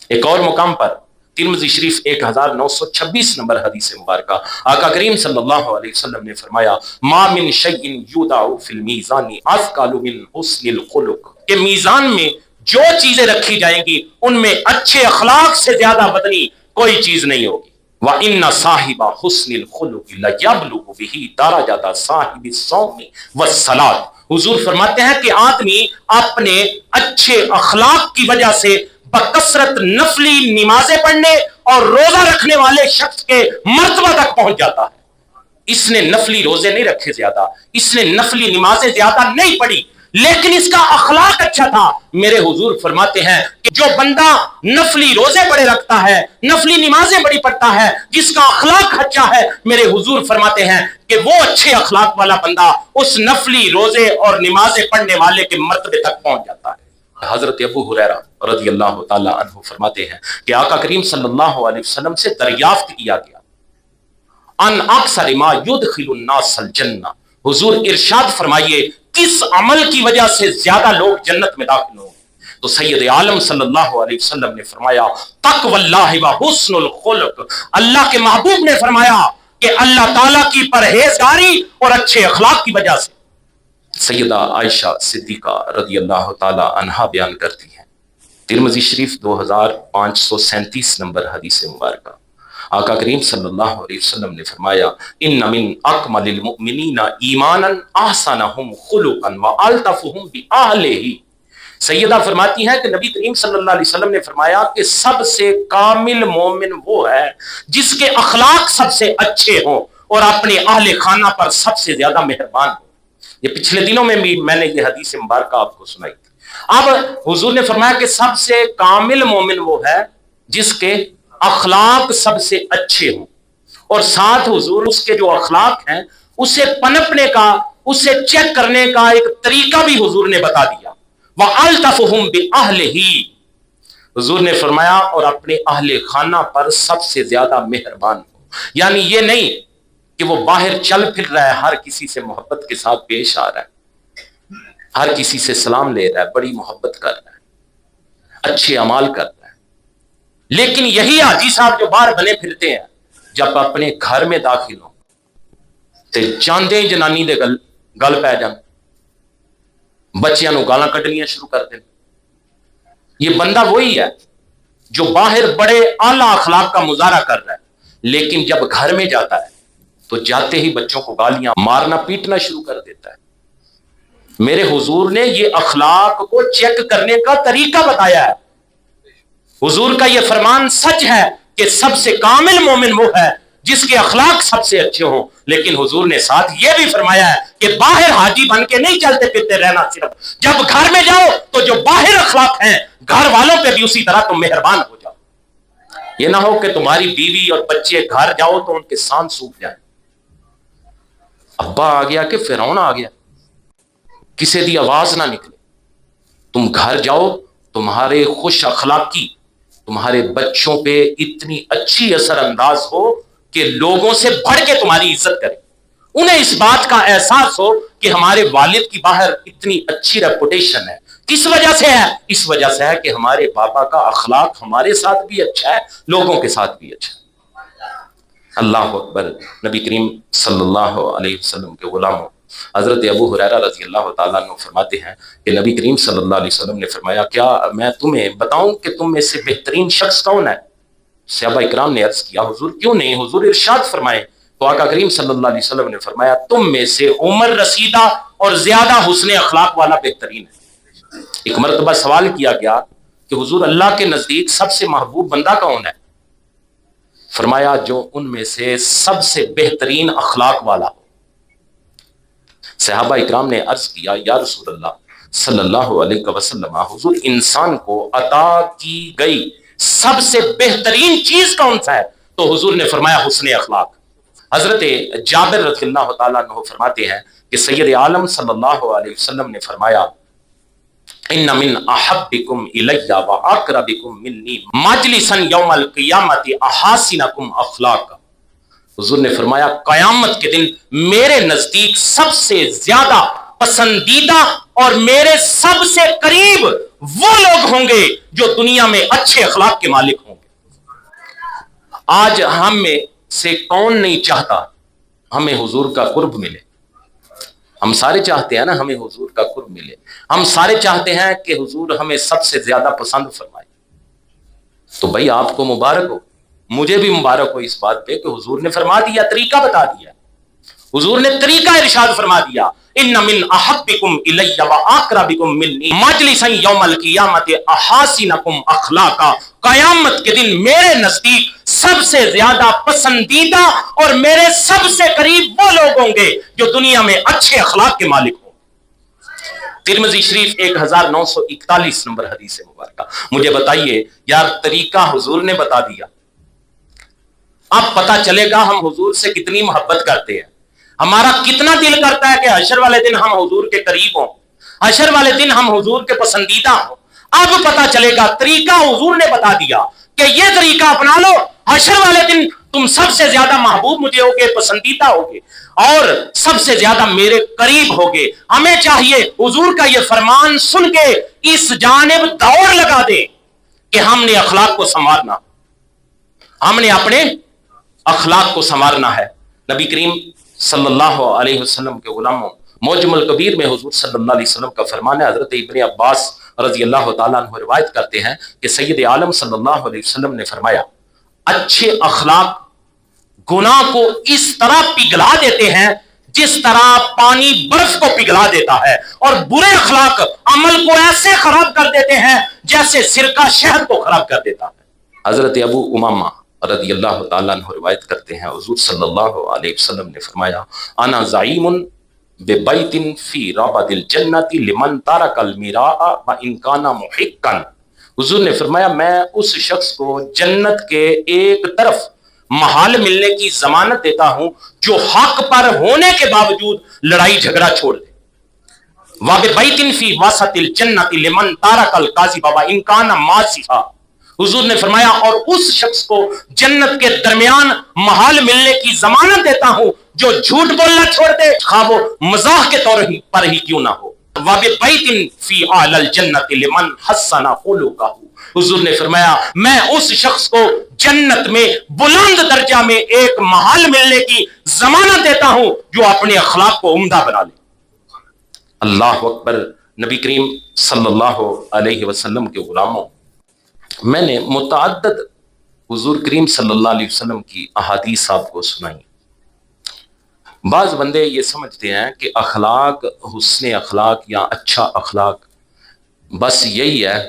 ایک اور مقام پر ترمذی شریف 1926 نمبر حدیث مبارکہ، آقا کریم صلی اللہ علیہ وسلم نے فرمایا ما من شیء یوضع فی المیزان اثقل من حسن الخلق، کہ میزان میں جو چیزیں رکھی جائیں گی ان میں اچھے اخلاق سے زیادہ بدنی کوئی چیز نہیں ہوگی۔ وَإِنَّ صَاحِبَ حُسْنِ الْخُلُقِ لَيَبْلُغُ بِهِ دَرَجَةَ صَاحِبِ الصَّوْمِ وَالصَّلَاةِ۔ حضور فرماتے ہیں کہ آدمی اپنے اچھے اخلاق کی وجہ سے بکثرت نفلی نمازیں پڑھنے اور روزہ رکھنے والے شخص کے مرتبہ تک پہنچ جاتا ہے۔ اس نے نفلی روزے نہیں رکھے زیادہ، اس نے نفلی نمازیں زیادہ نہیں پڑھی، لیکن اس کا اخلاق اچھا تھا۔ میرے حضور فرماتے ہیں کہ جو بندہ نفلی روزے بڑے رکھتا ہے، نفلی نمازیں بڑی پڑھتا ہے، جس کا اخلاق اچھا ہے، میرے حضور فرماتے ہیں کہ وہ اچھے اخلاق والا بندہ اس نفلی روزے اور نمازیں پڑھنے والے کے مرتبے تک پہنچ جاتا ہے۔ حضرت ابو ہریرہ رضی اللہ تعالی عنہ فرماتے ہیں کہ آقا کریم صلی اللہ علیہ وسلم سے دریافت کیا گیا ان اکثر ما یدخل الناس الجنہ، حضور ارشاد فرمائیے کس عمل کی وجہ سے زیادہ لوگ جنت میں داخل ہوں گے؟ تو سید عالم صلی اللہ علیہ وسلم نے فرمایا تقوی اللہ و حسن الخلق، اللہ کے محبوب نے فرمایا کہ اللہ تعالیٰ کی پرہیزگاری اور اچھے اخلاق کی وجہ سے۔ سیدہ عائشہ صدیقہ رضی اللہ تعالی عنہا بیان کرتی ہیں، ترمذی شریف 2537 نمبر حدیث مبارکہ، آقا کریم صلی اللہ علیہ وسلم نے فرمایا ان من اکمل المؤمنین ایمانا احسنہم خلقا والطفہم باہلہ۔ سیدہ فرماتی ہے کہ نبی کریم صلی اللہ علیہ وسلم نے فرمایا کہ سب سے کامل مومن وہ ہے جس کے اخلاق سب سے اچھے ہوں اور اپنے اہل خانہ پر سب سے زیادہ مہربان ہو۔ یہ پچھلے دنوں میں بھی میں نے یہ حدیث مبارکہ آپ کو سنائی تھی۔ اب حضور نے فرمایا کہ سب سے کامل مومن وہ ہے جس کے اخلاق سب سے اچھے ہوں، اور ساتھ حضور اس کے جو اخلاق ہیں اسے پنپنے کا، اسے چیک کرنے کا ایک طریقہ بھی حضور نے بتا دیا۔ وَأَلْطَفُهُمْ بِأَهْلِهِ، حضور نے فرمایا اور اپنے اہل خانہ پر سب سے زیادہ مہربان ہو۔ یعنی یہ نہیں کہ وہ باہر چل پھر رہا ہے، ہر کسی سے محبت کے ساتھ پیش آ رہا ہے، ہر کسی سے سلام لے رہا ہے، بڑی محبت کر رہا ہے، اچھے اعمال کر رہا ہے، لیکن یہی حاجی صاحب جو باہر بنے پھرتے ہیں جب اپنے گھر میں داخل ہوں تو چاندے جنانی دے گل پی جان، بچیاں نو گالاں کڈنیاں شروع کر دیں۔ یہ بندہ وہی ہے جو باہر بڑے اعلیٰ اخلاق کا مظاہرہ کر رہا ہے، لیکن جب گھر میں جاتا ہے تو جاتے ہی بچوں کو گالیاں مارنا پیٹنا شروع کر دیتا ہے۔ میرے حضور نے یہ اخلاق کو چیک کرنے کا طریقہ بتایا ہے۔ حضور کا یہ فرمان سچ ہے کہ سب سے کامل مومن وہ ہے جس کے اخلاق سب سے اچھے ہوں، لیکن حضور نے ساتھ یہ بھی فرمایا ہے کہ باہر حاجی بن کے نہیں چلتے پھرتے رہنا، صرف جب گھر میں جاؤ تو جو باہر اخلاق ہیں گھر والوں پہ بھی اسی طرح تم مہربان ہو جاؤ۔ یہ نہ ہو کہ تمہاری بیوی اور بچے گھر جاؤ تو ان کے سان سوکھ جائیں، ابا آ گیا کہ فرعون آ گیا، کسی دی آواز نہ نکلے۔ تم گھر جاؤ، تمہارے خوش اخلاقی تمہارے بچوں پہ اتنی اچھی اثر انداز ہو کہ لوگوں سے بڑھ کے تمہاری عزت کریں، انہیں اس بات کا احساس ہو کہ ہمارے والد کی باہر اتنی اچھی ریپوٹیشن ہے۔ کس وجہ سے ہے؟ اس وجہ سے ہے کہ ہمارے پاپا کا اخلاق ہمارے ساتھ بھی اچھا ہے، لوگوں کے ساتھ بھی اچھا ہے۔ اللہ اکبر۔ نبی کریم صلی اللہ علیہ وسلم کے غلاموں حضرت ابو ہریرہ رضی اللہ تعالیٰ عنہ فرماتے ہیں کہ نبی کریم صلی اللہ علیہ وسلم نے فرمایا، کیا میں تمہیں بتاؤں کہ تم میں سے بہترین شخص کون ہے؟ صحابہ اکرام نے عرض کیا، حضور کیوں نہیں؟ حضور ارشاد فرمائے تو آقا کریم صلی اللہ علیہ وسلم نے فرمایا، تم میں سے عمر رسیدہ اور زیادہ حسن اخلاق والا بہترین ہے۔ ایک مرتبہ سوال کیا گیا کہ حضور اللہ کے نزدیک سب سے محبوب بندہ کون ہے؟ فرمایا، جو ان میں سے سب سے بہترین اخلاق والا ہو۔ صحابہ اکرام نے عرض کیا، یا رسول اللہ صلی اللہ علیہ وسلم، حضور انسان کو عطا کی گئی سب سے بہترین چیز کون سا ہے؟ تو حضور نے فرمایا، حسن اخلاق۔ حضرت جابر رضی اللہ تعالیٰ عنہ فرماتے ہیں کہ سید عالم صلی اللہ علیہ وسلم نے فرمایا، ان من احبکم الی واقربکم منی مجلسا یوم القیامت احاسنکم اخلاقا۔ حضور نے فرمایا، قیامت کے دن میرے نزدیک سب سے زیادہ پسندیدہ اور میرے سب سے قریب وہ لوگ ہوں گے جو دنیا میں اچھے اخلاق کے مالک ہوں گے۔ آج ہم میں سے کون نہیں چاہتا ہمیں حضور کا قرب ملے؟ ہم سارے چاہتے ہیں نا ہمیں حضور کا قرب ملے، ہم سارے چاہتے ہیں کہ حضور ہمیں سب سے زیادہ پسند فرمائے۔ تو بھائی آپ کو مبارک ہو، مجھے بھی مبارک ہو اس بات پہ کہ حضور نے فرما دیا، طریقہ بتا دیا، حضور نے طریقہ ارشاد فرما دیا، ان من احبکم الی واقربکم منی مجلسا یوم القیامت احاسنکم اخلاقا۔ قیامت کے دن میرے نزدیک سب سے زیادہ پسندیدہ اور میرے سب سے قریب وہ لوگ ہوں گے جو دنیا میں اچھے اخلاق کے مالک ہوں۔ ترمذی شریف 1941 نمبر حدیث مبارکہ۔ مجھے بتائیے یار، طریقہ حضور نے بتا دیا، اب پتہ چلے گا ہم حضور سے کتنی محبت کرتے ہیں، ہمارا کتنا دل کرتا ہے کہ حشر والے دن ہم حضور کے قریب ہوں، حشر والے دن ہم حضور کے پسندیدہ ہوں۔ اب پتہ چلے گا، طریقہ حضور نے بتا دیا کہ یہ طریقہ اپنا لو، حشر والے دن تم سب سے زیادہ محبوب مجھے ہوگے، پسندیدہ ہوگے اور سب سے زیادہ میرے قریب ہوگے۔ ہمیں چاہیے حضور کا یہ فرمان سن کے اس جانب دوڑ لگا دے کہ ہم نے اخلاق کو سنوارنا، ہم نے اپنے اخلاق کو سنوارنا ہے۔ نبی کریم صلی اللہ علیہ وسلم کے غلاموں، معجم الکبیر میں حضور صلی اللہ علیہ وسلم کا فرمان ہے، حضرت ابن عباس رضی اللہ تعالیٰ عنہ روایت کرتے ہیں کہ سید عالم صلی اللہ علیہ وسلم نے فرمایا، اچھے اخلاق گناہ کو اس طرح پگھلا دیتے ہیں جس طرح پانی برف کو پگھلا دیتا ہے، اور برے اخلاق عمل کو ایسے خراب کر دیتے ہیں جیسے سرکہ شہد کو خراب کر دیتا ہے۔ حضرت ابو امامہ رضی اللہ تعالیٰ عنہ روایت کرتے ہیں، حضور صلی اللہ علیہ وسلم نے فرمایا، انا زعیم ببیت فی ربد الجنت لمن ترک المیراء وان کان محقا۔ حضور نے فرمایا، میں اس شخص کو جنت کے ایک طرف محال ملنے کی ضمانت دیتا ہوں جو حق پر ہونے کے باوجود لڑائی جھگڑا چھوڑ دے۔ وَبِبَيْتٍ فِي وَسَطِ الْجَنَّةِ لِمَنْ تَرَكَ الْكَاذِبَ وَإِنْ كَانَ مَاسِفًا۔ حضور نے فرمایا اور اس شخص کو جنت کے درمیان محل ملنے کی ضمانت دیتا ہوں جو جھوٹ بولنا چھوڑ دے، خواہ وہ مزاح کے طور پر ہی کیوں نہ ہو۔ وَبِبَيْتٍ فِي أَعْلَى الْجَنَّةِ لِمَنْ حَسَّنَ خُلُقَهُ، حضور نے فرمایا میں اس شخص کو جنت میں بلند درجہ میں ایک محل ملنے کی ضمانت دیتا ہوں جو اپنے اخلاق کو عمدہ بنا لے۔ اللہ اکبر۔ نبی کریم صلی اللہ علیہ وسلم کے غلاموں، میں نے متعدد حضور کریم صلی اللہ علیہ وسلم کی احادیث آپ کو سنائی۔ بعض بندے یہ سمجھتے ہیں کہ اخلاق، حسن اخلاق یا اچھا اخلاق بس یہی ہے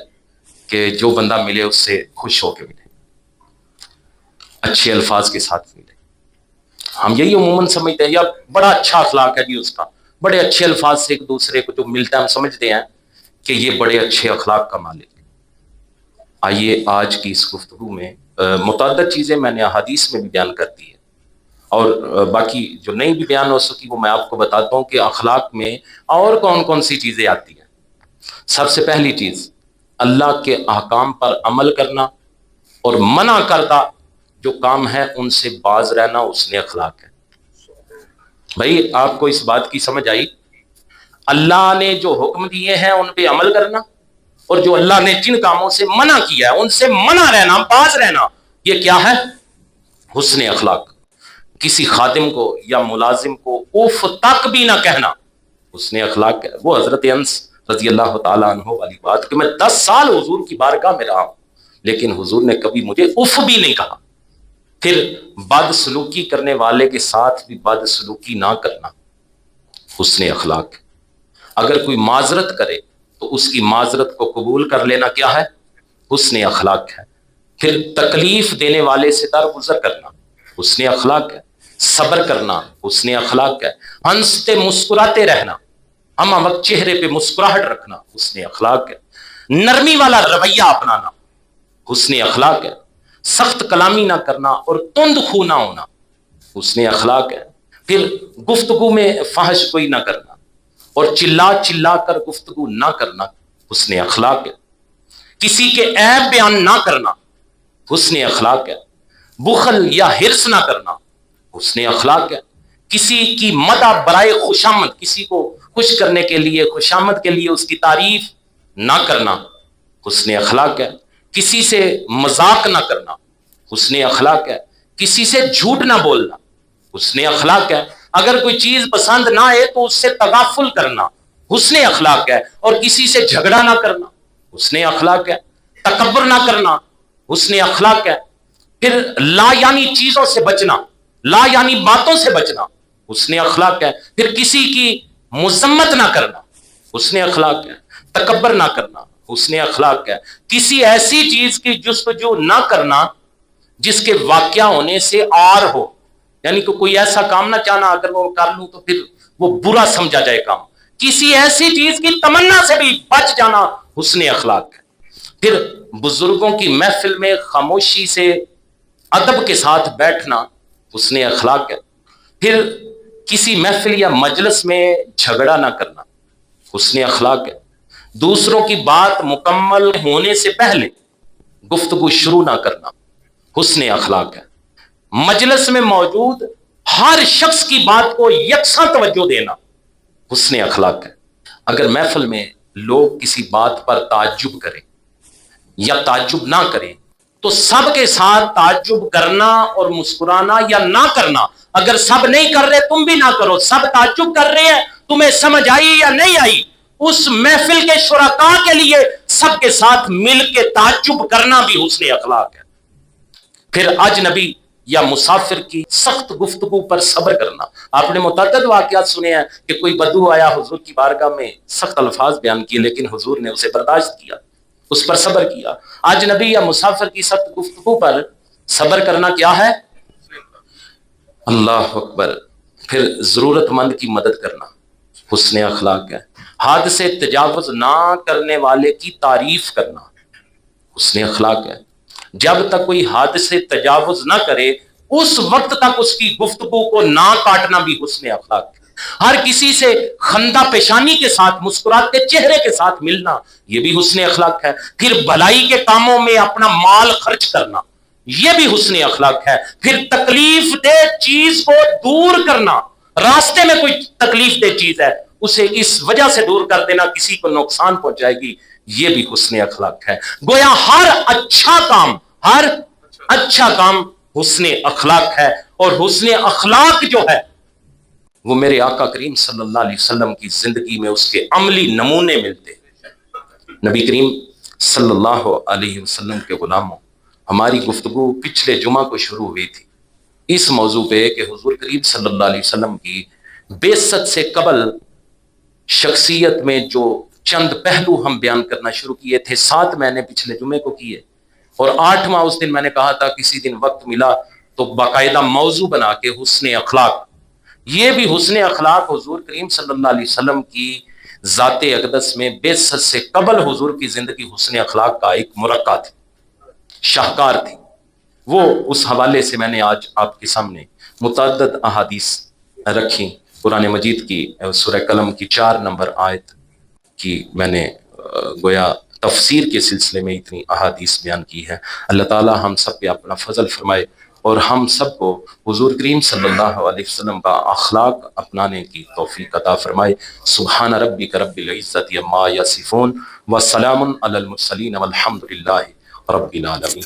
کہ جو بندہ ملے اس سے خوش ہو کے ملے، اچھے الفاظ کے ساتھ ملے۔ ہم یہی عموماً سمجھتے ہیں یا بڑا اچھا اخلاق ہے جی اس کا، بڑے اچھے الفاظ سے ایک دوسرے کو جو ملتا ہے ہم سمجھتے ہیں کہ یہ بڑے اچھے اخلاق کا مالک ہے۔ آئیے آج کی اس گفتگو میں متعدد چیزیں میں نے احادیث میں بھی بیان کر دی ہے، اور باقی جو نہیں بھی بیان ہو سکی وہ میں آپ کو بتاتا ہوں کہ اخلاق میں اور کون کون سی چیزیں آتی ہیں۔ سب سے پہلی چیز اللہ کے احکام پر عمل کرنا اور منع کردہ جو کام ہے ان سے باز رہنا، اس نے اخلاق ہے۔ بھائی آپ کو اس بات کی سمجھ آئی؟ اللہ نے جو حکم دیے ہیں ان پہ عمل کرنا، اور جو اللہ نے جن کاموں سے منع کیا ہے ان سے منع رہنا، باز رہنا، یہ کیا ہے؟ حسن اخلاق۔ کسی خادم کو یا ملازم کو اوف تک بھی نہ کہنا، حسن اخلاق ہے۔ وہ حضرت انس رضی اللہ تعالیٰ عنہ والی بات کہ میں 10 سال حضور کی بارگاہ میں رہا ہوں لیکن حضور نے کبھی مجھے اف بھی نہیں کہا۔ پھر بد سلوکی کرنے والے کے ساتھ بھی بد سلوکی نہ کرنا، حسن اخلاق۔ اگر کوئی معذرت کرے تو اس کی معذرت کو قبول کر لینا کیا ہے؟ حسن اخلاق ہے۔ پھر تکلیف دینے والے سے درگزر کرنا، حسن اخلاق ہے۔ صبر کرنا، حسن اخلاق ہے۔ ہنستے مسکراتے رہنا، ہم وقت چہرے پہ مسکراہٹ رکھنا، حسن اخلاق ہے۔ نرمی والا رویہ اپنانا، حسن اخلاق ہے۔ سخت کلامی نہ کرنا اور تند خو نہ ہونا، حسن اخلاق ہے۔ پھر گفتگو میں فحش کوئی نہ کرنا اور چلا چلا کر گفتگو نہ کرنا، حسن اخلاق ہے۔ کسی کے عیب بیان نہ کرنا، حسن اخلاق ہے۔ بخل یا حرص نہ کرنا، حسن اخلاق ہے۔ کسی کی مدح برائے خوشامد، کسی کو خوش کرنے کے لیے، خوشامد کے لیے اس کی تعریف نہ کرنا، حسن اخلاق ہے۔ کسی سے مذاق نہ کرنا، حسن اخلاق ہے۔ کسی سے جھوٹ نہ بولنا، حسن اخلاق ہے۔ اگر کوئی چیز پسند نہ آئے تو اس سے تغافل کرنا، حسن اخلاق ہے۔ اور کسی سے جھگڑا نہ کرنا، حسن اخلاق ہے۔ تکبر نہ کرنا، حسن اخلاق ہے۔ پھر لا یعنی چیزوں سے بچنا، لا یعنی باتوں سے بچنا، حسن اخلاق ہے۔ پھر کسی کی مذمت نہ کرنا، حسن اخلاق ہے۔ تکبر نہ کرنا، حسن اخلاق ہے۔ کسی ایسی چیز کی جستجو نہ کرنا جس کے واقعہ ہونے سے عار ہو، یعنی کہ کوئی ایسا کام نہ چاہنا اگر وہ کر لوں تو پھر وہ برا سمجھا جائے کام۔ کسی ایسی چیز کی تمنا سے بھی بچ جانا، حسن اخلاق ہے۔ پھر بزرگوں کی محفل میں خاموشی سے ادب کے ساتھ بیٹھنا، حسن اخلاق ہے۔ پھر کسی محفل یا مجلس میں جھگڑا نہ کرنا، حسن اخلاق ہے۔ دوسروں کی بات مکمل ہونے سے پہلے گفتگو شروع نہ کرنا، حسن اخلاق ہے۔ مجلس میں موجود ہر شخص کی بات کو یکساں توجہ دینا، حسن اخلاق ہے۔ اگر محفل میں لوگ کسی بات پر تعجب کریں یا تعجب نہ کریں تو سب کے ساتھ تعجب کرنا اور مسکرانا یا نہ کرنا۔ اگر سب نہیں کر رہے تم بھی نہ کرو، سب تعجب کر رہے ہیں، تمہیں سمجھ آئی یا نہیں آئی، اس محفل کے شرکاء کے لیے سب کے ساتھ مل کے تعجب کرنا بھی حسن اخلاق ہے۔ پھر اجنبی یا مسافر کی سخت گفتگو پر صبر کرنا۔ آپ نے متعدد واقعات سنے ہیں کہ کوئی بدو آیا حضور کی بارگاہ میں، سخت الفاظ بیان کیے لیکن حضور نے اسے برداشت کیا، اس پر صبر کیا۔ اجنبی یا مسافر کی سخت گفتگو پر صبر کرنا کیا ہے؟ اللہ اکبر۔ پھر ضرورت مند کی مدد کرنا، حسن اخلاق ہے۔ حد سے تجاوز نہ کرنے والے کی تعریف کرنا، حسن اخلاق ہے۔ جب تک کوئی حد سے تجاوز نہ کرے اس وقت تک اس کی گفتگو کو نہ کاٹنا بھی حسن اخلاق ہے۔ ہر کسی سے خندہ پیشانی کے ساتھ، مسکراتے چہرے کے ساتھ ملنا، یہ بھی حسن اخلاق ہے۔ پھر بھلائی کے کاموں میں اپنا مال خرچ کرنا، یہ بھی حسن اخلاق ہے۔ پھر تکلیف دہ چیز کو دور کرنا، راستے میں کوئی تکلیف دہ چیز ہے اسے اس وجہ سے دور کر دینا کسی کو نقصان پہنچائے گی، یہ بھی حسن اخلاق ہے۔ گویا ہر اچھا کام حسن اخلاق ہے، اور حسن اخلاق جو ہے وہ میرے آقا کریم صلی اللہ علیہ وسلم کی زندگی میں اس کے عملی نمونے ملتے ہیں۔ نبی کریم صلی اللہ علیہ وسلم کے غلاموں، ہماری گفتگو پچھلے جمعہ کو شروع ہوئی تھی اس موضوع پہ کہ حضور کریم صلی اللہ علیہ وسلم کی بعثت سے قبل شخصیت میں جو چند پہلو ہم بیان کرنا شروع کیے تھے، 7 میں نے پچھلے جمعے کو کیے، اور 8واں اس دن میں نے کہا تھا کسی دن وقت ملا تو باقاعدہ موضوع بنا کے حسن اخلاق، یہ بھی حسن اخلاق حضور کریم صلی اللہ علیہ وسلم کی ذات اقدس میں بعثت سے قبل حضور کی زندگی حسن اخلاق کا ایک مرقع تھی، شاہکار تھی۔ وہ اس حوالے سے میں نے آج آپ کے سامنے متعدد احادیث رکھی۔ قرآن مجید کی سورہ قلم کی 4 نمبر آیت کی میں نے گویا تفسیر کے سلسلے میں اتنی احادیث بیان کی ہے۔ اللہ تعالی ہم سب پہ اپنا فضل فرمائے اور ہم سب کو حضور کریم صلی اللہ علیہ وسلم کا اخلاق اپنانے کی توفیق عطا فرمائے۔ سبحان ربک رب العزت عما یصفون وسلام علی المرسلین والحمد للہ رب العالمین۔